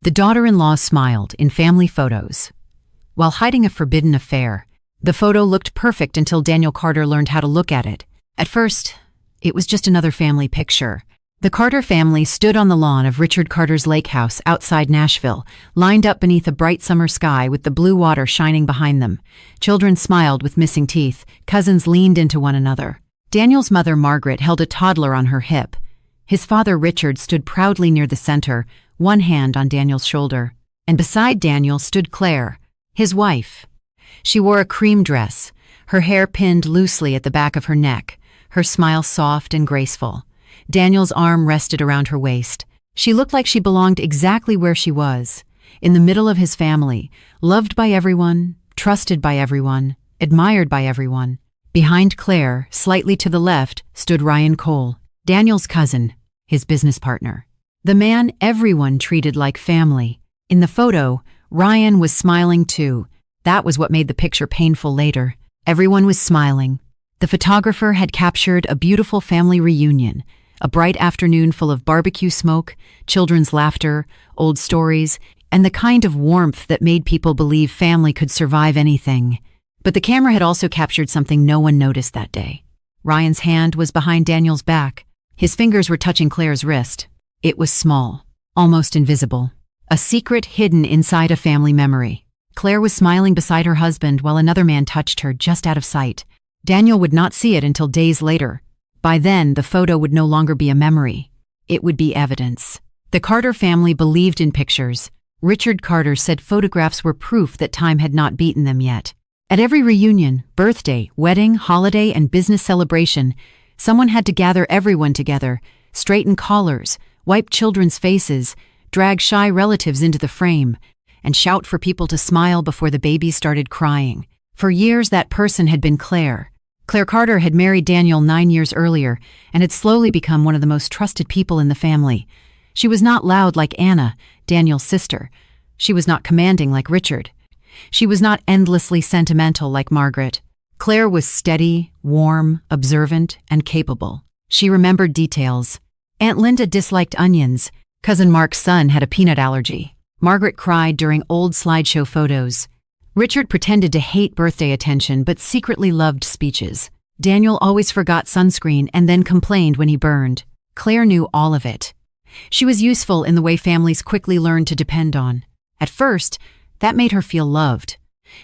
The daughter-in-law smiled in family photos. While hiding a forbidden affair, the photo looked perfect until Daniel Carter learned how to look at it. At first, it was just another family picture. The Carter family stood on the lawn of Richard Carter's lake house outside Nashville, lined up beneath a bright summer sky with the blue water shining behind them. Children smiled with missing teeth. Cousins leaned into one another. Daniel's mother, Margaret, held a toddler on her hip. His father, Richard, stood proudly near the center, one hand on Daniel's shoulder. And beside Daniel stood Claire, his wife. She wore a cream dress, her hair pinned loosely at the back of her neck, her smile soft and graceful. Daniel's arm rested around her waist. She looked like she belonged exactly where she was, in the middle of his family, loved by everyone, trusted by everyone, admired by everyone. Behind Claire, slightly to the left, stood Ryan Cole, Daniel's cousin, his business partner. The man everyone treated like family. In the photo, Ryan was smiling too. That was what made the picture painful later. Everyone was smiling. The photographer had captured a beautiful family reunion, a bright afternoon full of barbecue smoke, children's laughter, old stories, and the kind of warmth that made people believe family could survive anything. But the camera had also captured something no one noticed that day. Ryan's hand was behind Daniel's back. His fingers were touching Claire's wrist. It was small, almost invisible, a secret hidden inside a family memory. Claire was smiling beside her husband while another man touched her just out of sight. Daniel would not see it until days later. By then, the photo would no longer be a memory. It would be evidence. The Carter family believed in pictures. Richard Carter said photographs were proof that time had not beaten them yet. At every reunion, birthday, wedding, holiday, and business celebration, someone had to gather everyone together, straighten collars, wipe children's faces, drag shy relatives into the frame, and shout for people to smile before the babies started crying. For years, that person had been Claire. Claire Carter had married Daniel 9 years earlier and had slowly become one of the most trusted people in the family. She was not loud like Anna, Daniel's sister. She was not commanding like Richard. She was not endlessly sentimental like Margaret. Claire was steady, warm, observant, and capable. She remembered details. Aunt Linda disliked onions. Cousin Mark's son had a peanut allergy. Margaret cried during old slideshow photos. Richard pretended to hate birthday attention but secretly loved speeches. Daniel always forgot sunscreen and then complained when he burned. Claire knew all of it. She was useful in the way families quickly learned to depend on. At first, that made her feel loved.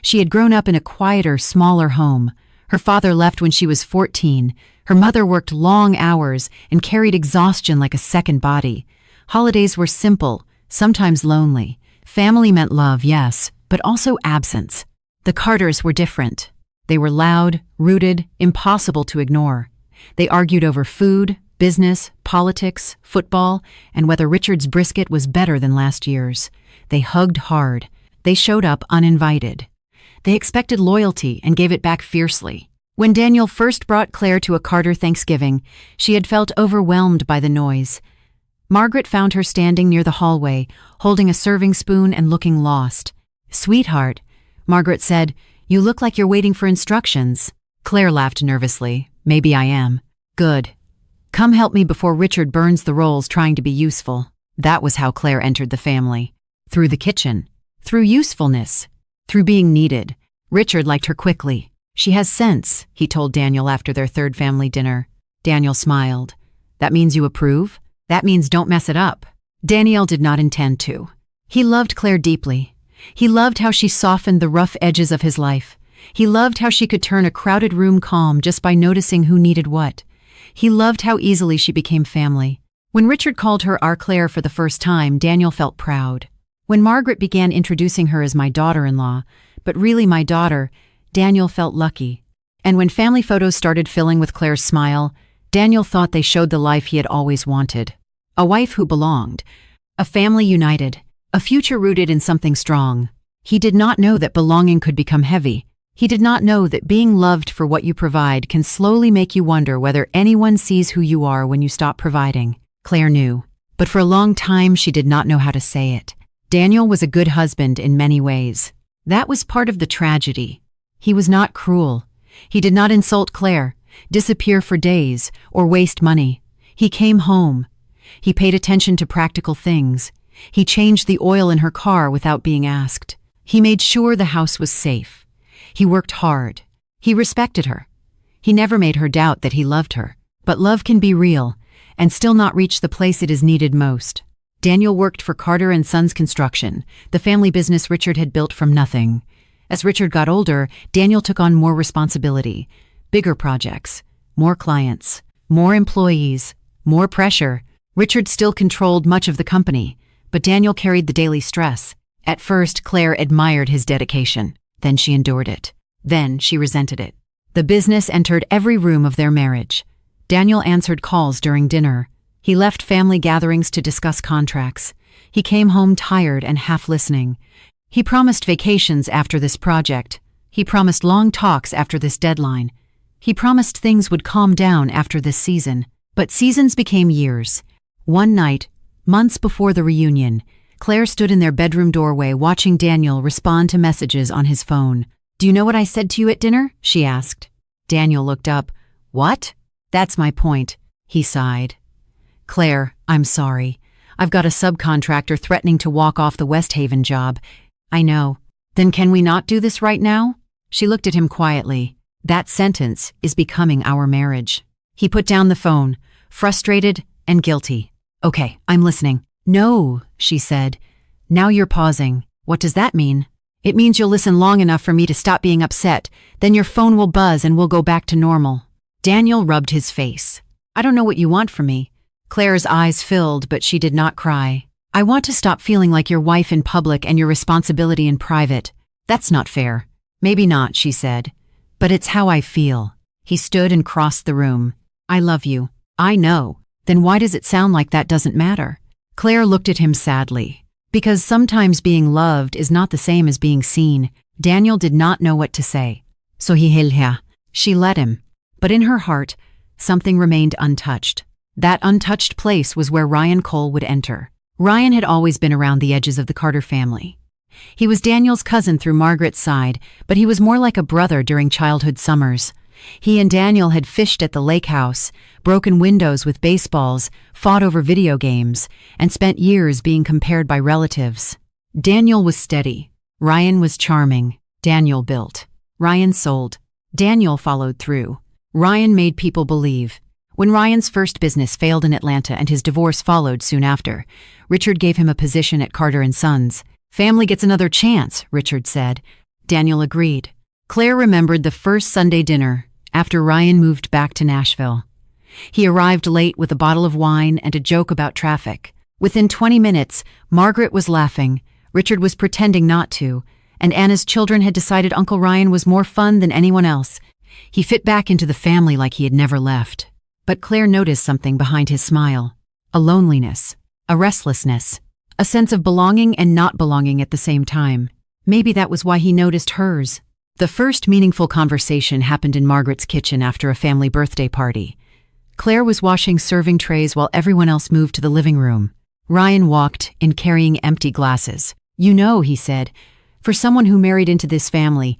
She had grown up in a quieter, smaller home. Her father left when she was 14. Her mother worked long hours and carried exhaustion like a second body. Holidays were simple, sometimes lonely. Family meant love, yes, but also absence. The Carters were different. They were loud, rooted, impossible to ignore. They argued over food, business, politics, football, and whether Richard's brisket was better than last year's. They hugged hard. They showed up uninvited. They expected loyalty and gave it back fiercely. When Daniel first brought Claire to a Carter Thanksgiving, she had felt overwhelmed by the noise. Margaret found her standing near the hallway, holding a serving spoon and looking lost. "Sweetheart," Margaret said, "you look like you're waiting for instructions." Claire laughed nervously. "Maybe I am." "Good. Come help me before Richard burns the rolls trying to be useful." That was how Claire entered the family. Through the kitchen. Through usefulness. Through being needed. Richard liked her quickly. "She has sense," he told Daniel after their third family dinner. Daniel smiled. "That means you approve? That means don't mess it up." Daniel did not intend to. He loved Claire deeply. He loved how she softened the rough edges of his life. He loved how she could turn a crowded room calm just by noticing who needed what. He loved how easily she became family. When Richard called her our Claire for the first time, Daniel felt proud. When Margaret began introducing her as my daughter-in-law, but really my daughter, Daniel felt lucky. And when family photos started filling with Claire's smile, Daniel thought they showed the life he had always wanted. A wife who belonged. A family united. A future rooted in something strong. He did not know that belonging could become heavy. He did not know that being loved for what you provide can slowly make you wonder whether anyone sees who you are when you stop providing. Claire knew. But for a long time, she did not know how to say it. Daniel was a good husband in many ways. That was part of the tragedy. He was not cruel. He did not insult Claire, disappear for days, or waste money. He came home. He paid attention to practical things. He changed the oil in her car without being asked. He made sure the house was safe. He worked hard. He respected her. He never made her doubt that he loved her. But love can be real and still not reach the place it is needed most. Daniel worked for Carter & Sons Construction, the family business Richard had built from nothing. As Richard got older, Daniel took on more responsibility, bigger projects, more clients, more employees, more pressure. Richard still controlled much of the company, but Daniel carried the daily stress. At first, Claire admired his dedication. Then she endured it. Then she resented it. The business entered every room of their marriage. Daniel answered calls during dinner. He left family gatherings to discuss contracts. He came home tired and half listening. He promised vacations after this project. He promised long talks after this deadline. He promised things would calm down after this season. But seasons became years. One night, months before the reunion, Claire stood in their bedroom doorway watching Daniel respond to messages on his phone. "Do you know what I said to you at dinner?" she asked. Daniel looked up. "What?" "That's my point," he sighed. "Claire, I'm sorry. I've got a subcontractor threatening to walk off the West Haven job." "I know. Then can we not do this right now?" She looked at him quietly. "That sentence is becoming our marriage." He put down the phone, frustrated and guilty. "Okay, I'm listening." "No," she said. "Now you're pausing. What does that mean?" "It means you'll listen long enough for me to stop being upset. Then your phone will buzz and we'll go back to normal." Daniel rubbed his face. "I don't know what you want from me." Claire's eyes filled, but she did not cry. "I want to stop feeling like your wife in public and your responsibility in private. That's not fair." "Maybe not," she said. "But it's how I feel." He stood and crossed the room. "I love you." "I know. Then why does it sound like that doesn't matter?" Claire looked at him sadly. "Because sometimes being loved is not the same as being seen." Daniel did not know what to say. So he held her. She let him. But in her heart, something remained untouched. That untouched place was where Ryan Cole would enter. Ryan had always been around the edges of the Carter family. He was Daniel's cousin through Margaret's side, but he was more like a brother during childhood summers. He and Daniel had fished at the lake house, broken windows with baseballs, fought over video games, and spent years being compared by relatives. Daniel was steady. Ryan was charming. Daniel built. Ryan sold. Daniel followed through. Ryan made people believe. When Ryan's first business failed in Atlanta and his divorce followed soon after, Richard gave him a position at Carter & Sons. "Family gets another chance," Richard said. Daniel agreed. Claire remembered the first Sunday dinner after Ryan moved back to Nashville. He arrived late with a bottle of wine and a joke about traffic. Within 20 minutes, Margaret was laughing, Richard was pretending not to, and Anna's children had decided Uncle Ryan was more fun than anyone else. He fit back into the family like he had never left. But Claire noticed something behind his smile. A loneliness, a restlessness, a sense of belonging and not belonging at the same time. Maybe that was why he noticed hers. The first meaningful conversation happened in Margaret's kitchen after a family birthday party. Claire was washing serving trays while everyone else moved to the living room. Ryan walked in carrying empty glasses. "You know," he said, "for someone who married into this family,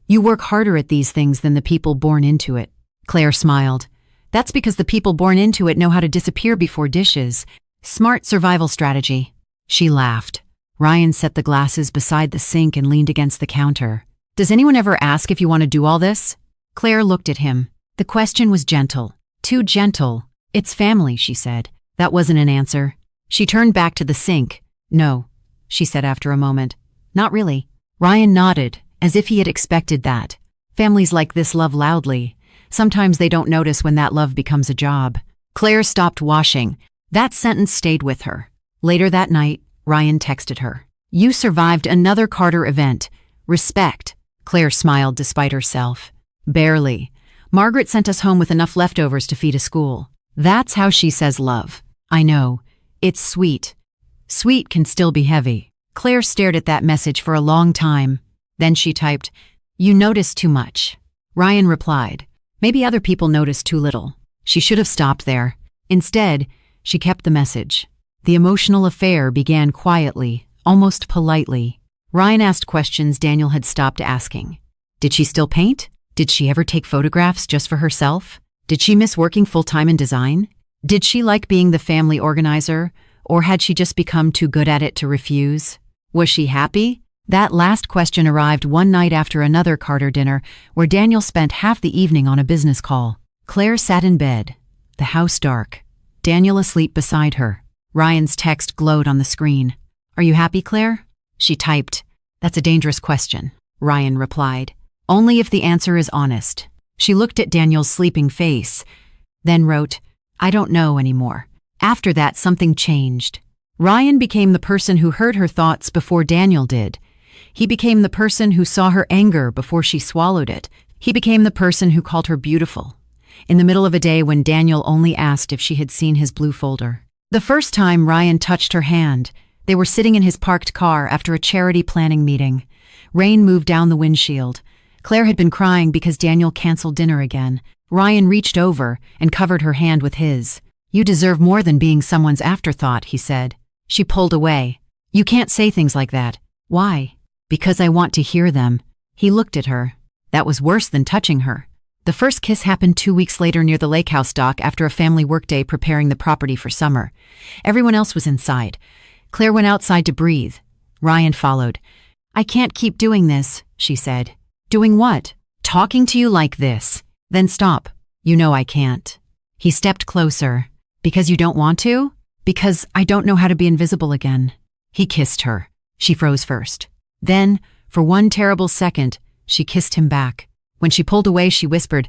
you work harder at these things than the people born into it." Claire smiled. "That's because the people born into it know how to disappear before dishes. Smart survival strategy." She laughed. Ryan set the glasses beside the sink and leaned against the counter. "Does anyone ever ask if you want to do all this?" Claire looked at him. The question was gentle. Too gentle. "It's family," she said. That wasn't an answer. She turned back to the sink. "No," she said after a moment. "Not really." Ryan nodded, as if he had expected that. Families like this love loudly. Sometimes they don't notice when that love becomes a job. Claire stopped washing. That sentence stayed with her. Later that night, Ryan texted her. "You survived another Carter event. Respect." Claire smiled despite herself. "Barely. Margaret sent us home with enough leftovers to feed a school." That's how she says love. I know. It's sweet. Sweet can still be heavy. Claire stared at that message for a long time. Then she typed, "You notice too much." Ryan replied, "Maybe other people notice too little." She should have stopped there. Instead, she kept the message. The emotional affair began quietly, almost politely. Ryan asked questions Daniel had stopped asking. Did she still paint? Did she ever take photographs just for herself? Did she miss working full-time in design? Did she like being the family organizer, Or had she just become too good at it to refuse? Was she happy? That last question arrived one night after another Carter dinner, where Daniel spent half the evening on a business call. Claire sat in bed, the house dark, Daniel asleep beside her. Ryan's text glowed on the screen. "Are you happy, Claire?" She typed. "That's a dangerous question," Ryan replied. "Only if the answer is honest." She looked at Daniel's sleeping face, then wrote, "I don't know anymore." After that, something changed. Ryan became the person who heard her thoughts before Daniel did. He became the person who saw her anger before she swallowed it. He became the person who called her beautiful, in the middle of a day when Daniel only asked if she had seen his blue folder. The first time Ryan touched her hand, they were sitting in his parked car after a charity planning meeting. Rain moved down the windshield. Claire had been crying because Daniel canceled dinner again. Ryan reached over and covered her hand with his. "You deserve more than being someone's afterthought," he said. She pulled away. "You can't say things like that." "Why?" "Because I want to hear them." He looked at her. That was worse than touching her. The first kiss happened 2 weeks later near the lake house dock after a family workday preparing the property for summer. Everyone else was inside. Claire went outside to breathe. Ryan followed. "I can't keep doing this," she said. "Doing what?" "Talking to you like this." "Then stop." "You know I can't." He stepped closer. "Because you don't want to?" "Because I don't know how to be invisible again." He kissed her. She froze first. Then, for one terrible second, she kissed him back. When she pulled away, she whispered,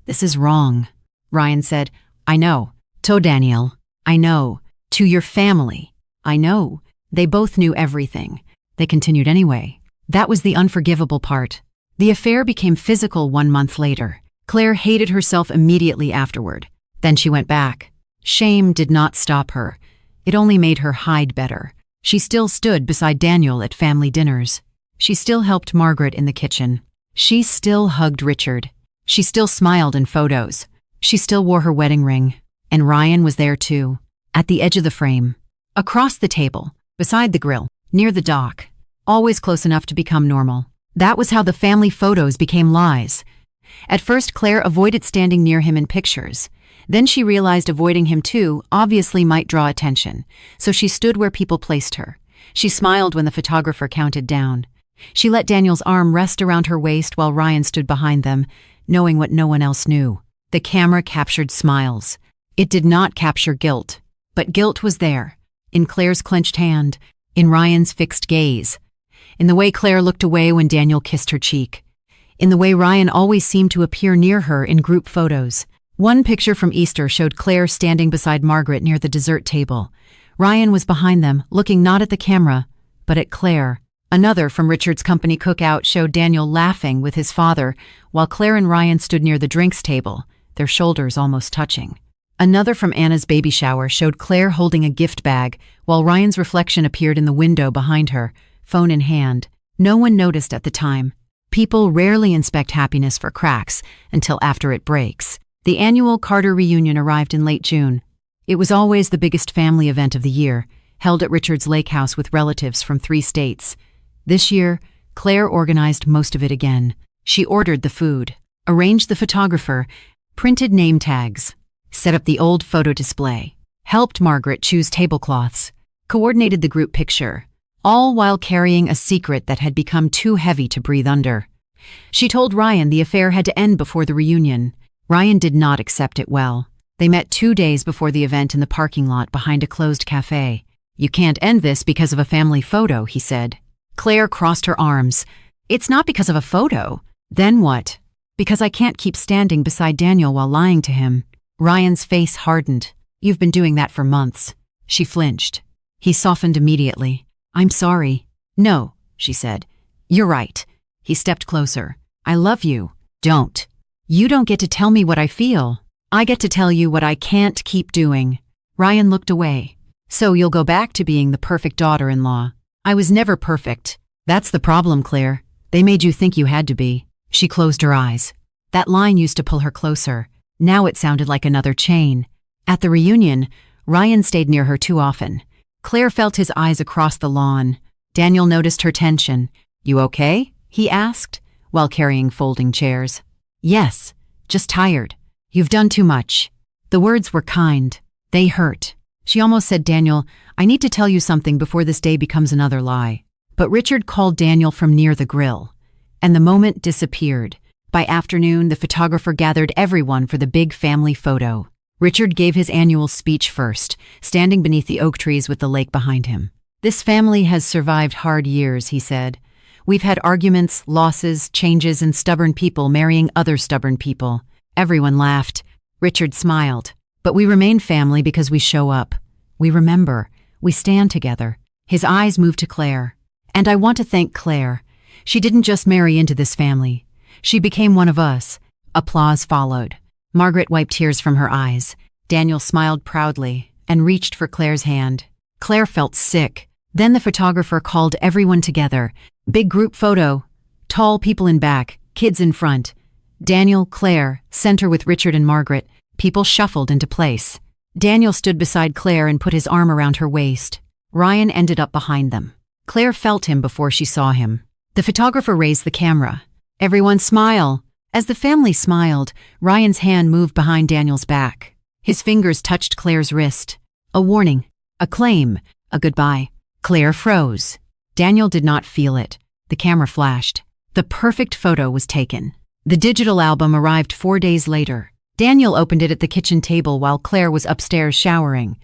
"This is wrong." Ryan said, "I know." "To Daniel." "I know." "To your family." "I know." They both knew everything. They continued anyway. That was the unforgivable part. The affair became physical 1 month later. Claire hated herself immediately afterward. Then she went back. Shame did not stop her. It only made her hide better. She still stood beside Daniel at family dinners. She still helped Margaret in the kitchen. She still hugged Richard. She still smiled in photos. She still wore her wedding ring. And Ryan was there too, at the edge of the frame, across the table, beside the grill, near the dock, always close enough to become normal. That was how the family photos became lies. At first, Claire avoided standing near him in pictures. Then she realized avoiding him too obviously might draw attention, so she stood where people placed her. She smiled when the photographer counted down. She let Daniel's arm rest around her waist while Ryan stood behind them, knowing what no one else knew. The camera captured smiles. It did not capture guilt, but guilt was there, in Claire's clenched hand, in Ryan's fixed gaze, in the way Claire looked away when Daniel kissed her cheek, in the way Ryan always seemed to appear near her in group photos. One picture from Easter showed Claire standing beside Margaret near the dessert table. Ryan was behind them, looking not at the camera, but at Claire. Another from Richard's company cookout showed Daniel laughing with his father, while Claire and Ryan stood near the drinks table, their shoulders almost touching. Another from Anna's baby shower showed Claire holding a gift bag, while Ryan's reflection appeared in the window behind her, phone in hand. No one noticed at the time. People rarely inspect happiness for cracks until after it breaks. The annual Carter reunion arrived in late June. It was always the biggest family event of the year, held at Richard's lake house with relatives from 3 states. This year, Claire organized most of it again. She ordered the food, arranged the photographer, printed name tags, set up the old photo display, helped Margaret choose tablecloths, coordinated the group picture, all while carrying a secret that had become too heavy to breathe under. She told Ryan the affair had to end before the reunion. Ryan did not accept it well. They met 2 days before the event in the parking lot behind a closed cafe. "You can't end this because of a family photo," he said. Claire crossed her arms. "It's not because of a photo." "Then what?" "Because I can't keep standing beside Daniel while lying to him." Ryan's face hardened. "You've been doing that for months." She flinched. He softened immediately. "I'm sorry." "No," she said. "You're right." He stepped closer. "I love you." "Don't." "You don't get to tell me what I feel. I get to tell you what I can't keep doing." Ryan looked away. "So you'll go back to being the perfect daughter-in-law." "I was never perfect." "That's the problem, Claire. They made you think you had to be." She closed her eyes. That line used to pull her closer. Now it sounded like another chain. At the reunion, Ryan stayed near her too often. Claire felt his eyes across the lawn. Daniel noticed her tension. "You okay?" he asked, while carrying folding chairs. "Yes, just tired. You've done too much." The words were kind. They hurt. She almost said, "Daniel, I need to tell you something before this day becomes another lie." But Richard called Daniel from near the grill, and the moment disappeared. By afternoon, the photographer gathered everyone for the big family photo. Richard gave his annual speech first, standing beneath the oak trees with the lake behind him. "This family has survived hard years," he said. "We've had arguments, losses, changes, and stubborn people marrying other stubborn people." Everyone laughed. Richard smiled. "But we remain family because we show up. We remember. We stand together." His eyes moved to Claire. "And I want to thank Claire. She didn't just marry into this family. She became one of us." Applause followed. Margaret wiped tears from her eyes. Daniel smiled proudly and reached for Claire's hand. Claire felt sick. Then the photographer called everyone together. Big group photo. Tall people in back, kids in front. Daniel, Claire, center with Richard and Margaret. People shuffled into place. Daniel stood beside Claire and put his arm around her waist. Ryan ended up behind them. Claire felt him before she saw him. The photographer raised the camera. "Everyone smile." As the family smiled, Ryan's hand moved behind Daniel's back. His fingers touched Claire's wrist. A warning, a claim, a goodbye. Claire froze. Daniel did not feel it. The camera flashed. The perfect photo was taken. The digital album arrived 4 days later. Daniel opened it at the kitchen table while Claire was upstairs showering.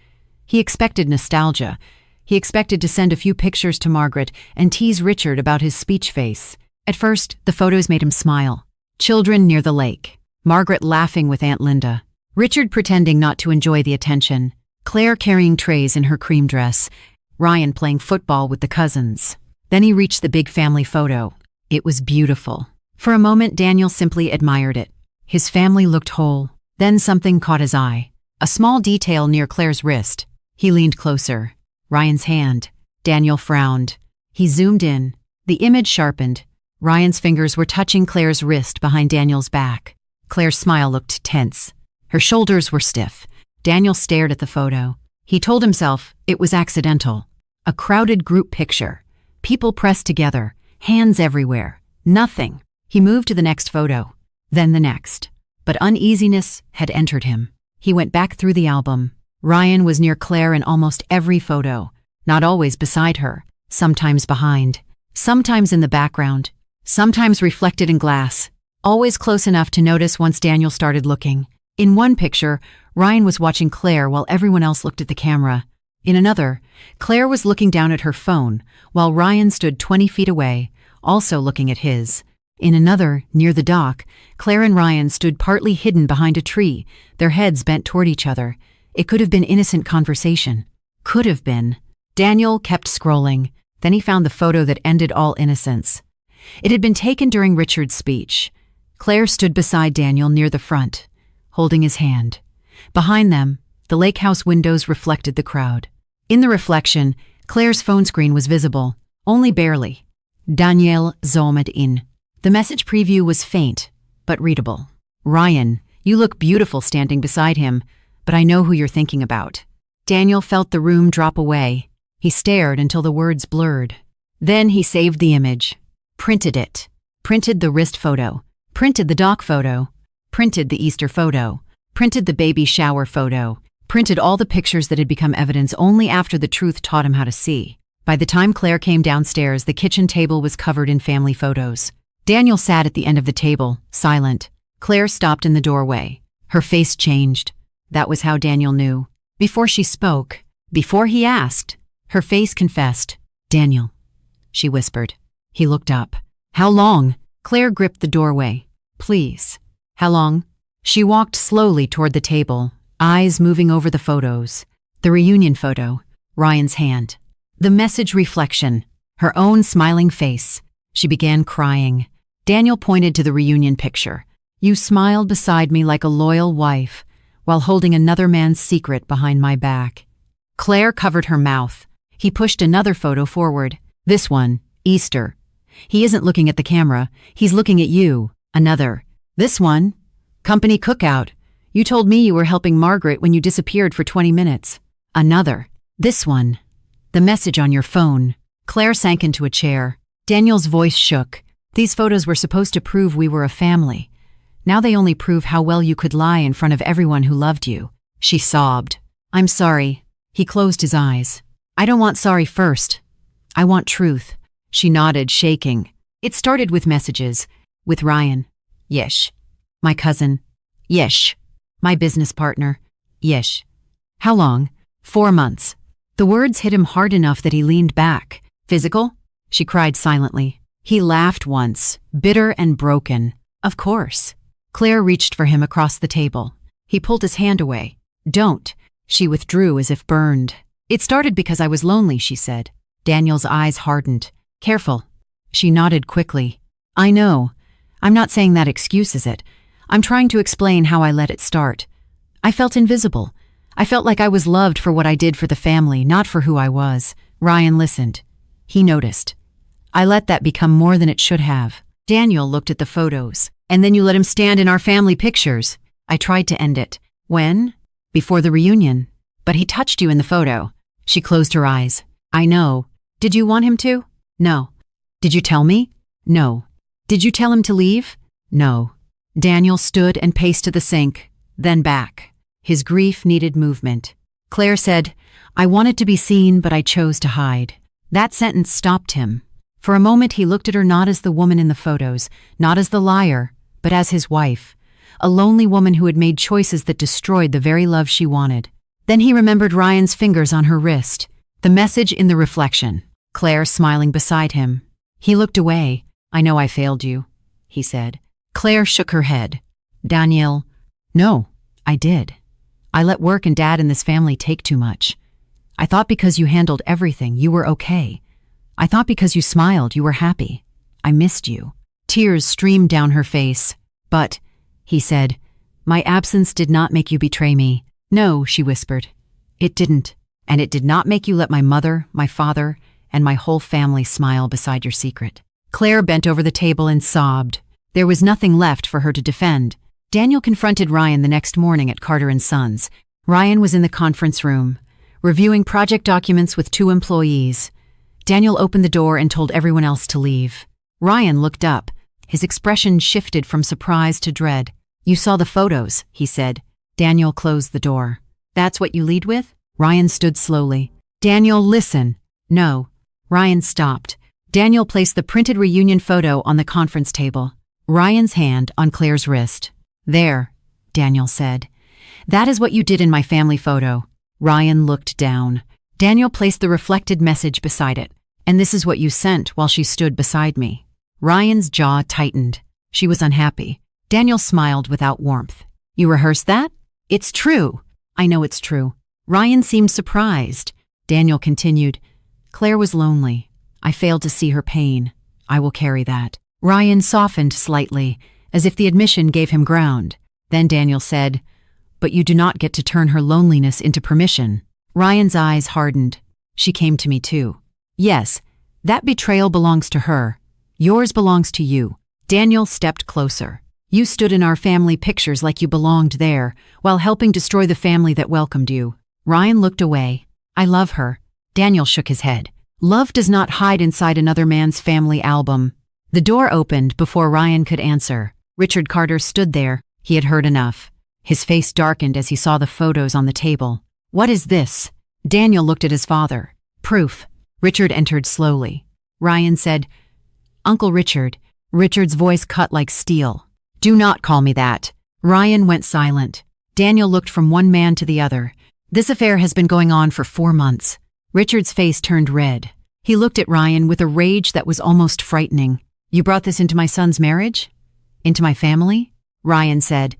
He expected nostalgia. He expected to send a few pictures to Margaret and tease Richard about his speech face. At first, the photos made him smile. Children near the lake. Margaret laughing with Aunt Linda. Richard pretending not to enjoy the attention. Claire carrying trays in her cream dress. Ryan playing football with the cousins. Then he reached the big family photo. It was beautiful. For a moment, Daniel simply admired it. His family looked whole. Then something caught his eye. A small detail near Claire's wrist. He leaned closer. Ryan's hand. Daniel frowned. He zoomed in. The image sharpened. Ryan's fingers were touching Claire's wrist behind Daniel's back. Claire's smile looked tense. Her shoulders were stiff. Daniel stared at the photo. He told himself it was accidental. A crowded group picture. People pressed together. Hands everywhere. Nothing. He moved to the next photo. Then the next. But uneasiness had entered him. He went back through the album. Ryan was near Claire in almost every photo. Not always beside her. Sometimes behind. Sometimes in the background. Sometimes reflected in glass. Always close enough to notice once Daniel started looking. In one picture, Ryan was watching Claire while everyone else looked at the camera. In another, Claire was looking down at her phone, while Ryan stood 20 feet away, also looking at his. In another, near the dock, Claire and Ryan stood partly hidden behind a tree, their heads bent toward each other. It could have been innocent conversation. Could have been. Daniel kept scrolling. Then he found the photo that ended all innocence. It had been taken during Richard's speech. Claire stood beside Daniel near the front, holding his hand. Behind them, the lake house windows reflected the crowd. In the reflection, Claire's phone screen was visible, only barely. Daniel zoomed in. The message preview was faint, but readable. "Ryan, you look beautiful standing beside him, but I know who you're thinking about." Daniel felt the room drop away. He stared until the words blurred. Then he saved the image. Printed it. Printed the wrist photo. Printed the dock photo. Printed the Easter photo. Printed the baby shower photo. Printed all the pictures that had become evidence only after the truth taught him how to see. By the time Claire came downstairs, the kitchen table was covered in family photos. Daniel sat at the end of the table, silent. Claire stopped in the doorway. Her face changed. That was how Daniel knew. Before she spoke, before he asked, her face confessed. "Daniel," she whispered. He looked up. "How long?" Claire gripped the doorway. "Please." "How long?" She walked slowly toward the table, eyes moving over the photos. The reunion photo, Ryan's hand. The message reflection, her own smiling face. She began crying. Daniel pointed to the reunion picture. "You smiled beside me like a loyal wife, while holding another man's secret behind my back." Claire covered her mouth. He pushed another photo forward. "This one, Easter. He isn't looking at the camera, he's looking at you." Another. "This one, company cookout. You told me you were helping Margaret when you disappeared for 20 minutes. Another. "This one, the message on your phone." Claire sank into a chair. Daniel's voice shook. "These photos were supposed to prove we were a family. Now they only prove how well you could lie in front of everyone who loved you." She sobbed. "I'm sorry. He closed his eyes. I don't want sorry first. I want truth. She nodded, shaking. It started with messages. With Ryan. Yesh. My cousin. Yesh. My business partner. Yesh. How long? 4 months. The words hit him hard enough that he leaned back. Physical? She cried silently. He laughed once, bitter and broken. Of course. Claire reached for him across the table. He pulled his hand away. Don't. She withdrew as if burned. It started because I was lonely, she said. Daniel's eyes hardened. Careful. She nodded quickly. I know. I'm not saying that excuses it. I'm trying to explain how I let it start. I felt invisible. I felt like I was loved for what I did for the family, not for who I was. Ryan listened. He noticed. I let that become more than it should have. Daniel looked at the photos. And then you let him stand in our family pictures. I tried to end it. When? Before the reunion. But he touched you in the photo. She closed her eyes. I know. Did you want him to? No. Did you tell me? No. Did you tell him to leave? No. Daniel stood and paced to the sink, then back. His grief needed movement. Claire said, I wanted to be seen, but I chose to hide. That sentence stopped him. For a moment he looked at her not as the woman in the photos, not as the liar, but as his wife, a lonely woman who had made choices that destroyed the very love she wanted. Then he remembered Ryan's fingers on her wrist, the message in the reflection, Claire smiling beside him. He looked away. I know I failed you, he said. Claire shook her head. Daniel, no, I did. I let work and Dad and this family take too much. I thought because you handled everything, you were okay. I thought because you smiled, you were happy. I missed you. Tears streamed down her face. But, he said, my absence did not make you betray me. No, she whispered. It didn't. And it did not make you let my mother, my father, and my whole family smile beside your secret. Claire bent over the table and sobbed. There was nothing left for her to defend. Daniel confronted Ryan the next morning at Carter & Sons. Ryan was in the conference room, reviewing project documents with 2 employees. Daniel opened the door and told everyone else to leave. Ryan looked up. His expression shifted from surprise to dread. You saw the photos, he said. Daniel closed the door. That's what you lead with? Ryan stood slowly. Daniel, listen. No. Ryan stopped. Daniel placed the printed reunion photo on the conference table. Ryan's hand on Claire's wrist. There, Daniel said. That is what you did in my family photo. Ryan looked down. Daniel placed the reflected message beside it. And this is what you sent while she stood beside me. Ryan's jaw tightened. She was unhappy. Daniel smiled without warmth. You rehearsed that? It's true. I know it's true. Ryan seemed surprised. Daniel continued. Claire was lonely. I failed to see her pain. I will carry that. Ryan softened slightly, as if the admission gave him ground. Then Daniel said, but you do not get to turn her loneliness into permission. Ryan's eyes hardened. She came to me too. Yes, that betrayal belongs to her. Yours belongs to you. Daniel stepped closer. You stood in our family pictures like you belonged there, while helping destroy the family that welcomed you. Ryan looked away. I love her. Daniel shook his head. Love does not hide inside another man's family album. The door opened before Ryan could answer. Richard Carter stood there. He had heard enough. His face darkened as he saw the photos on the table. What is this? Daniel looked at his father. Proof. Richard entered slowly. Ryan said, Uncle Richard. Richard's voice cut like steel. Do not call me that. Ryan went silent. Daniel looked from one man to the other. This affair has been going on for 4 months. Richard's face turned red. He looked at Ryan with a rage that was almost frightening. You brought this into my son's marriage? Into my family? Ryan said,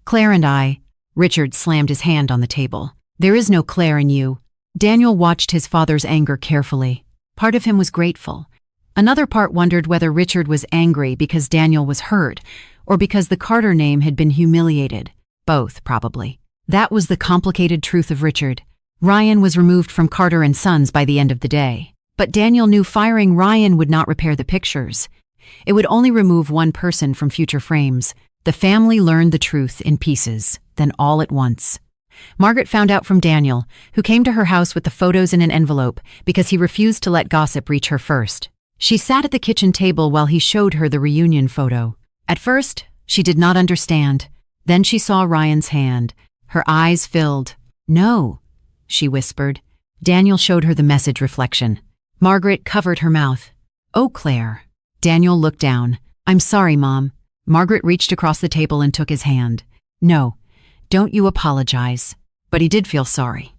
Claire and I. Richard slammed his hand on the table. There is no Claire in you. Daniel watched his father's anger carefully. Part of him was grateful. Another part wondered whether Richard was angry because Daniel was hurt, or because the Carter name had been humiliated. Both, probably. That was the complicated truth of Richard. Ryan was removed from Carter & Sons by the end of the day. But Daniel knew firing Ryan would not repair the pictures. It would only remove one person from future frames. The family learned the truth in pieces, then all at once. Margaret found out from Daniel, who came to her house with the photos in an envelope because he refused to let gossip reach her first. She sat at the kitchen table while he showed her the reunion photo. At first, she did not understand. Then she saw Ryan's hand. Her eyes filled. No, she whispered. Daniel showed her the message reflection. Margaret covered her mouth. Oh, Claire. Daniel looked down. I'm sorry, Mom. Margaret reached across the table and took his hand. No, don't you apologize. But he did feel sorry.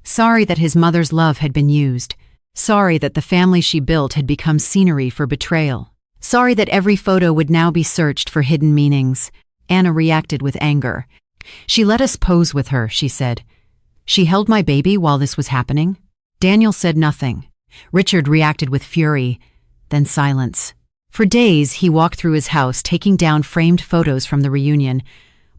Sorry that his mother's love had been used. Sorry that the family she built had become scenery for betrayal. Sorry that every photo would now be searched for hidden meanings. Anna reacted with anger. She let us pose with her, she said. She held my baby while this was happening? Daniel said nothing. Richard reacted with fury, then silence. For days, he walked through his house, taking down framed photos from the reunion.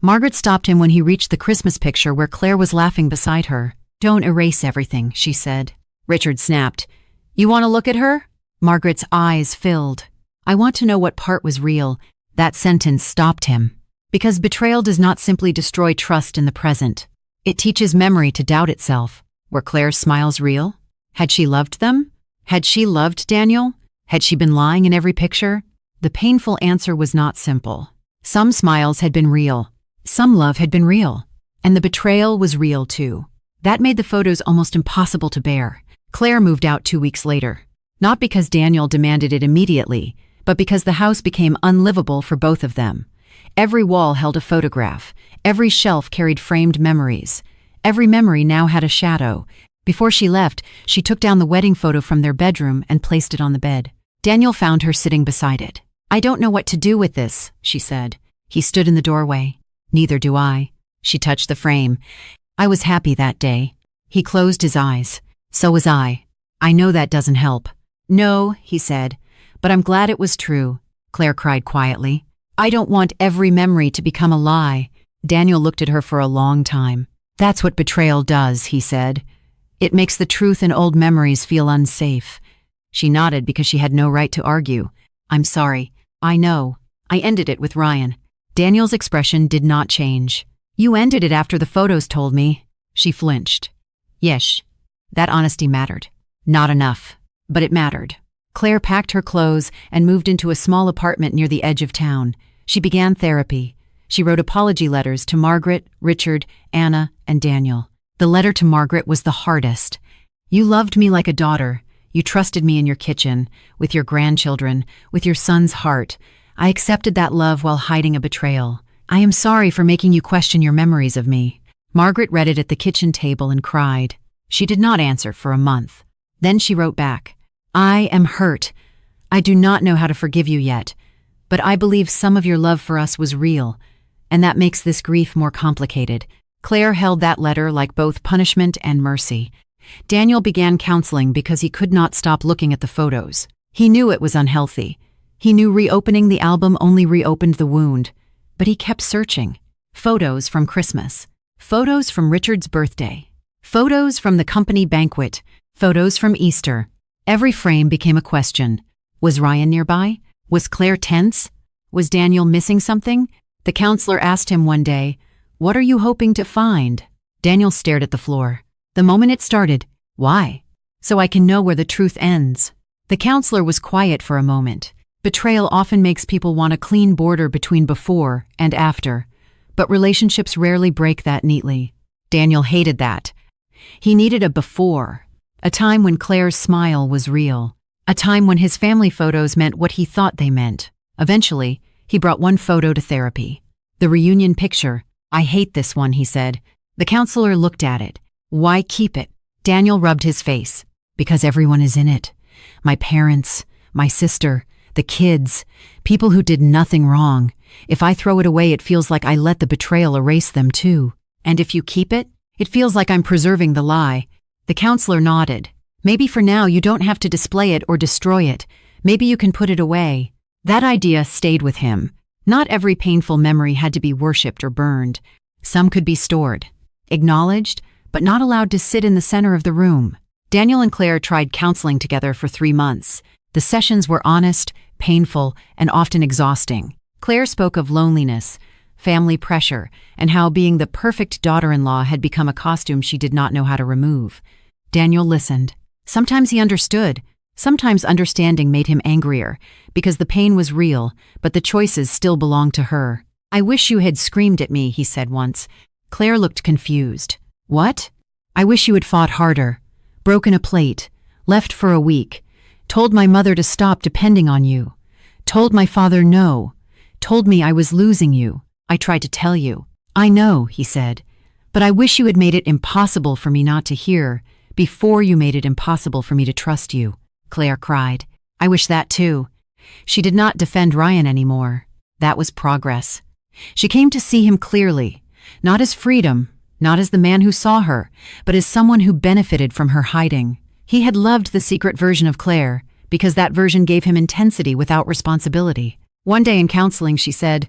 Margaret stopped him when he reached the Christmas picture where Claire was laughing beside her. Don't erase everything, she said. Richard snapped. You want to look at her? Margaret's eyes filled. I want to know what part was real. That sentence stopped him. Because betrayal does not simply destroy trust in the present. It teaches memory to doubt itself. Were Claire's smiles real? Had she loved them? Had she loved Daniel? Had she been lying in every picture? The painful answer was not simple. Some smiles had been real. Some love had been real. And the betrayal was real too. That made the photos almost impossible to bear. Claire moved out 2 weeks later. Not because Daniel demanded it immediately, but because the house became unlivable for both of them. Every wall held a photograph. Every shelf carried framed memories. Every memory now had a shadow. Before she left, she took down the wedding photo from their bedroom and placed it on the bed. Daniel found her sitting beside it. I don't know what to do with this, she said. He stood in the doorway. Neither do I. She touched the frame. I was happy that day. He closed his eyes. So was I. I know that doesn't help. No, he said, but I'm glad it was true. Claire cried quietly. I don't want every memory to become a lie. Daniel looked at her for a long time. That's what betrayal does, he said. It makes the truth in old memories feel unsafe. She nodded because she had no right to argue. I'm sorry. I know. I ended it with Ryan. Daniel's expression did not change. You ended it after the photos told me. She flinched. Yes, that honesty mattered. Not enough, but it mattered. Claire packed her clothes and moved into a small apartment near the edge of town. She began therapy. She wrote apology letters to Margaret, Richard, Anna, and Daniel. The letter to Margaret was the hardest. You loved me like a daughter. You trusted me in your kitchen, with your grandchildren, with your son's heart. I accepted that love while hiding a betrayal. I am sorry for making you question your memories of me. Margaret read it at the kitchen table and cried. She did not answer for a month. Then she wrote back, I am hurt. I do not know how to forgive you yet, but I believe some of your love for us was real, and that makes this grief more complicated. Claire held that letter like both punishment and mercy. Daniel began counseling because he could not stop looking at the photos. He knew it was unhealthy. He knew reopening the album only reopened the wound, but he kept searching. Photos from Christmas. Photos from Richard's birthday. Photos from the company banquet. Photos from Easter. Every frame became a question. Was Ryan nearby? Was Claire tense? Was Daniel missing something? The counselor asked him one day, What are you hoping to find? Daniel stared at the floor. The moment it started, why? So I can know where the truth ends. The counselor was quiet for a moment. Betrayal often makes people want a clean border between before and after, but relationships rarely break that neatly. Daniel hated that. He needed a before, a time when Claire's smile was real, a time when his family photos meant what he thought they meant. Eventually, he brought one photo to therapy. The reunion picture. I hate this one, he said. The counselor looked at it. Why keep it? Daniel rubbed his face. Because everyone is in it. My parents, my sister, the kids, people who did nothing wrong. If I throw it away, it feels like I let the betrayal erase them too. And if you keep it, it feels like I'm preserving the lie. The counselor nodded. Maybe for now you don't have to display it or destroy it. Maybe you can put it away. That idea stayed with him. Not every painful memory had to be worshipped or burned. Some could be stored, acknowledged, but not allowed to sit in the center of the room. Daniel and Claire tried counseling together for 3 months. The sessions were honest, painful, and often exhausting. Claire spoke of loneliness, family pressure, and how being the perfect daughter-in-law had become a costume she did not know how to remove. Daniel listened. Sometimes he understood. Sometimes understanding made him angrier, because the pain was real, but the choices still belonged to her. I wish you had screamed at me, he said once. Claire looked confused. What? I wish you had fought harder. Broken a plate. Left for a week. Told my mother to stop depending on you. Told my father no. Told me I was losing you. I tried to tell you. I know, he said. But I wish you had made it impossible for me not to hear, before you made it impossible for me to trust you. Claire cried. I wish that too. She did not defend Ryan anymore. That was progress. She came to see him clearly, not as freedom, not as the man who saw her, but as someone who benefited from her hiding. He had loved the secret version of Claire, because that version gave him intensity without responsibility. One day in counseling, she said,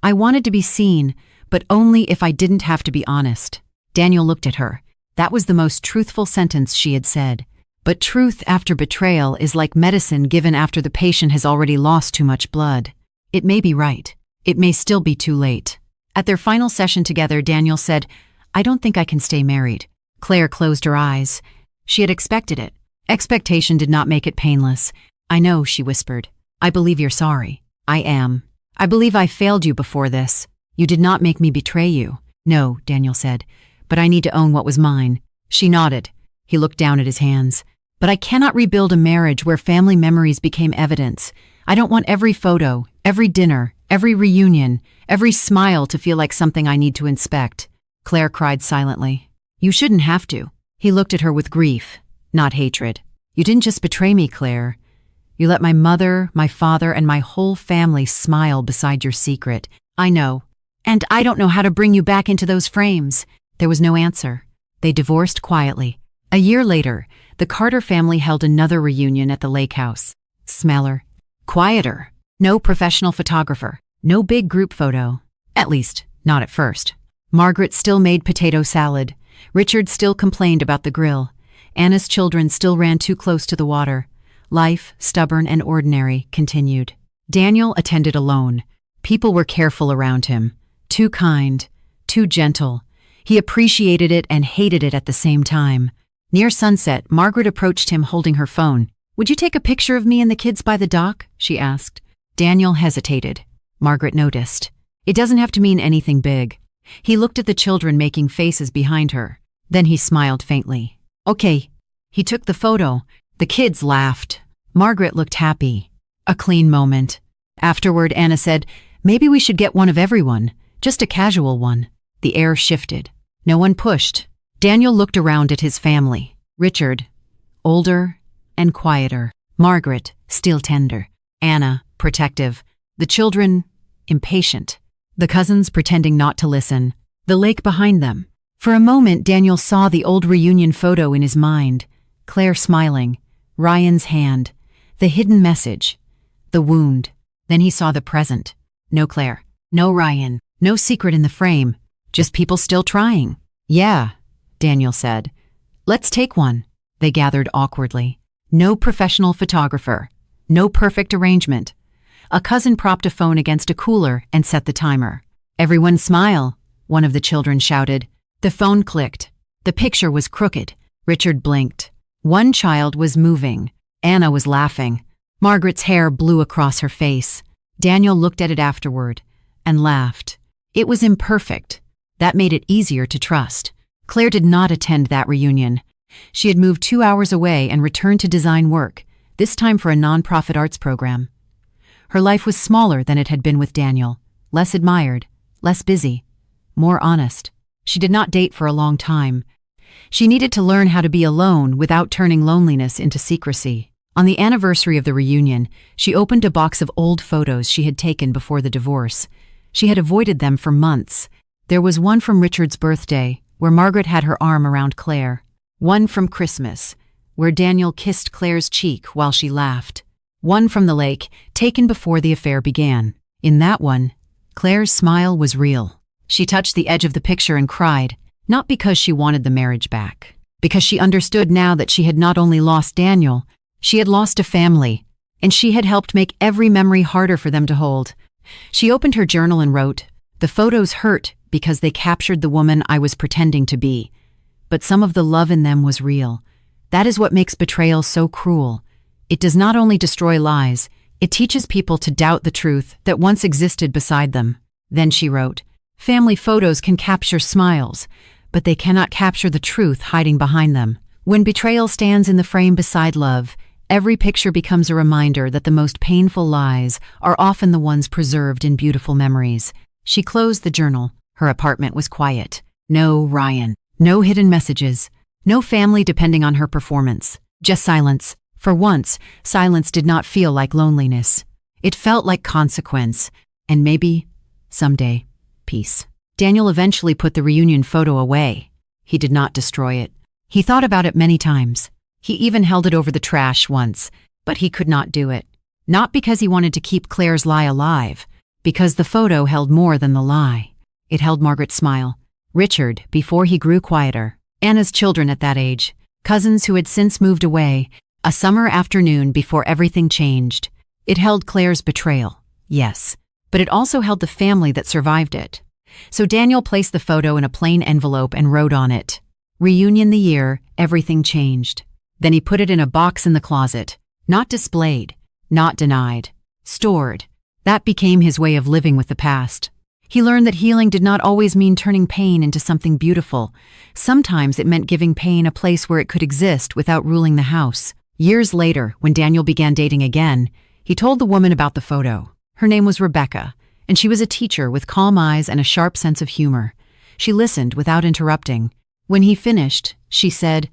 I wanted to be seen, but only if I didn't have to be honest. Daniel looked at her. That was the most truthful sentence she had said. But truth after betrayal is like medicine given after the patient has already lost too much blood. It may be right. It may still be too late. At their final session together, Daniel said, I don't think I can stay married. Claire closed her eyes. She had expected it. Expectation did not make it painless. I know, she whispered. I believe you're sorry. I am. I believe I failed you before this. You did not make me betray you. No, Daniel said, but I need to own what was mine. She nodded. He looked down at his hands. But I cannot rebuild a marriage where family memories became evidence. I don't want every photo, every dinner, every reunion, every smile to feel like something I need to inspect. Claire cried silently. You shouldn't have to. He looked at her with grief, not hatred. You didn't just betray me, Claire. You let my mother, my father, and my whole family smile beside your secret. I know. And I don't know how to bring you back into those frames. There was no answer. They divorced quietly. A year later, the Carter family held another reunion at the lake house. Smaller. Quieter. No professional photographer. No big group photo. At least, not at first. Margaret still made potato salad. Richard still complained about the grill. Anna's children still ran too close to the water. Life, stubborn and ordinary, continued. Daniel attended alone. People were careful around him. Too kind. Too gentle. He appreciated it and hated it at the same time. Near sunset, Margaret approached him holding her phone. Would you take a picture of me and the kids by the dock? She asked. Daniel hesitated. Margaret noticed. It doesn't have to mean anything big. He looked at the children making faces behind her. Then he smiled faintly. Okay. He took the photo. The kids laughed. Margaret looked happy. A clean moment. Afterward, Anna said, maybe we should get one of everyone. Just a casual one. The air shifted. No one pushed. Daniel looked around at his family. Richard, older and quieter. Margaret, still tender. Anna, protective. The children, impatient. The cousins pretending not to listen. The lake behind them. For a moment, Daniel saw the old reunion photo in his mind. Claire smiling. Ryan's hand. The hidden message. The wound. Then he saw the present. No Claire. No Ryan. No secret in the frame. Just people still trying. Yeah, Daniel said. Let's take one. They gathered awkwardly. No professional photographer. No perfect arrangement. A cousin propped a phone against a cooler and set the timer. Everyone smile, one of the children shouted. The phone clicked. The picture was crooked. Richard blinked. One child was moving. Anna was laughing. Margaret's hair blew across her face. Daniel looked at it afterward and laughed. It was imperfect. That made it easier to trust. Claire did not attend that reunion. She had moved 2 hours away and returned to design work, this time for a nonprofit arts program. Her life was smaller than it had been with Daniel, less admired, less busy, more honest. She did not date for a long time. She needed to learn how to be alone without turning loneliness into secrecy. On the anniversary of the reunion, she opened a box of old photos she had taken before the divorce. She had avoided them for months. There was one from Richard's birthday, where Margaret had her arm around Claire. One from Christmas, where Daniel kissed Claire's cheek while she laughed. One from the lake, taken before the affair began. In that one, Claire's smile was real. She touched the edge of the picture and cried, not because she wanted the marriage back, because she understood now that she had not only lost Daniel, she had lost a family, and she had helped make every memory harder for them to hold. She opened her journal and wrote, "The photos hurt because they captured the woman I was pretending to be, but some of the love in them was real. That is what makes betrayal so cruel. It does not only destroy lies, it teaches people to doubt the truth that once existed beside them." Then she wrote, "Family photos can capture smiles, but they cannot capture the truth hiding behind them. When betrayal stands in the frame beside love, every picture becomes a reminder that the most painful lies are often the ones preserved in beautiful memories. She closed the journal. Her apartment was quiet. No Ryan. No hidden messages. No family depending on her performance. Just silence. For once, silence did not feel like loneliness. It felt like consequence. And maybe, someday, peace. Daniel eventually put the reunion photo away. He did not destroy it. He thought about it many times. He even held it over the trash once, but he could not do it. Not because he wanted to keep Claire's lie alive, because the photo held more than the lie. It held Margaret's smile, Richard before he grew quieter, Anna's children at that age, cousins who had since moved away, a summer afternoon before everything changed. It held Claire's betrayal, yes, but it also held the family that survived it. So Daniel placed the photo in a plain envelope and wrote on it, "Reunion the year, everything changed." Then he put it in a box in the closet, not displayed, not denied, stored. That became his way of living with the past. He learned that healing did not always mean turning pain into something beautiful. Sometimes it meant giving pain a place where it could exist without ruling the house. Years later, when Daniel began dating again, he told the woman about the photo. Her name was Rebecca, and she was a teacher with calm eyes and a sharp sense of humor. She listened without interrupting. When he finished, she said,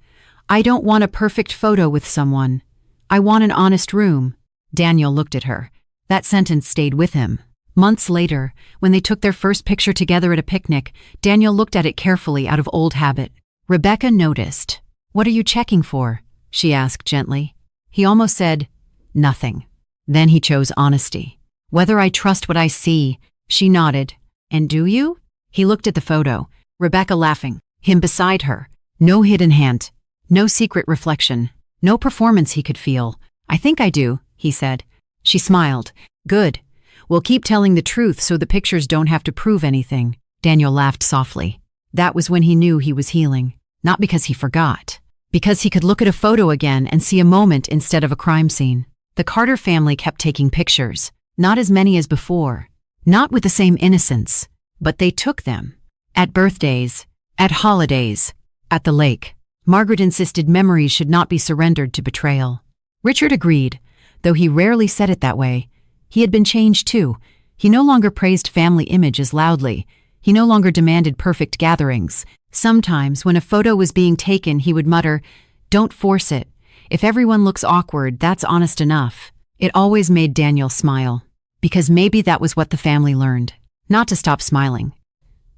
"I don't want a perfect photo with someone. I want an honest room." Daniel looked at her. That sentence stayed with him. Months later, when they took their first picture together at a picnic, Daniel looked at it carefully out of old habit. Rebecca noticed. "What are you checking for?" she asked gently. He almost said, "Nothing." Then he chose honesty. "Whether I trust what I see," she nodded. "And do you?" He looked at the photo, Rebecca laughing, him beside her. No hidden hand, no secret reflection, no performance he could feel. "I think I do," he said. She smiled. "Good. We'll keep telling the truth so the pictures don't have to prove anything." Daniel laughed softly. That was when he knew he was healing. Not because he forgot. Because he could look at a photo again and see a moment instead of a crime scene. The Carter family kept taking pictures. Not as many as before. Not with the same innocence. But they took them. At birthdays. At holidays. At the lake. Margaret insisted memories should not be surrendered to betrayal. Richard agreed, though he rarely said it that way. He had been changed too. He no longer praised family images loudly. He no longer demanded perfect gatherings. Sometimes, when a photo was being taken, he would mutter, "Don't force it. If everyone looks awkward, that's honest enough." It always made Daniel smile. Because maybe that was what the family learned. Not to stop smiling.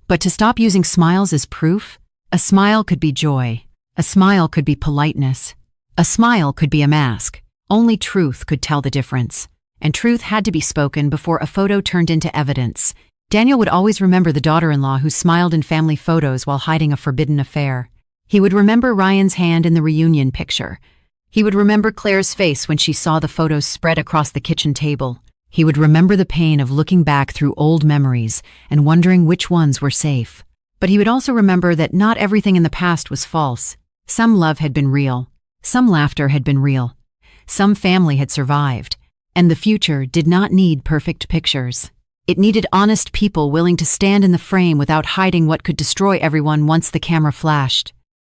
But to stop using smiles as proof. A smile could be joy. A smile could be politeness. A smile could be a mask. Only truth could tell the difference. And truth had to be spoken before a photo turned into evidence. Daniel would always remember the daughter-in-law who smiled in family photos while hiding a forbidden affair. He would remember Ryan's hand in the reunion picture. He would remember Claire's face when she saw the photos spread across the kitchen table. He would remember the pain of looking back through old memories and wondering which ones were safe. But he would also remember that not everything in the past was false. Some love had been real. Some laughter had been real. Some family had survived. And the future did not need perfect pictures. It needed honest people willing to stand in the frame without hiding what could destroy everyone once the camera flashed.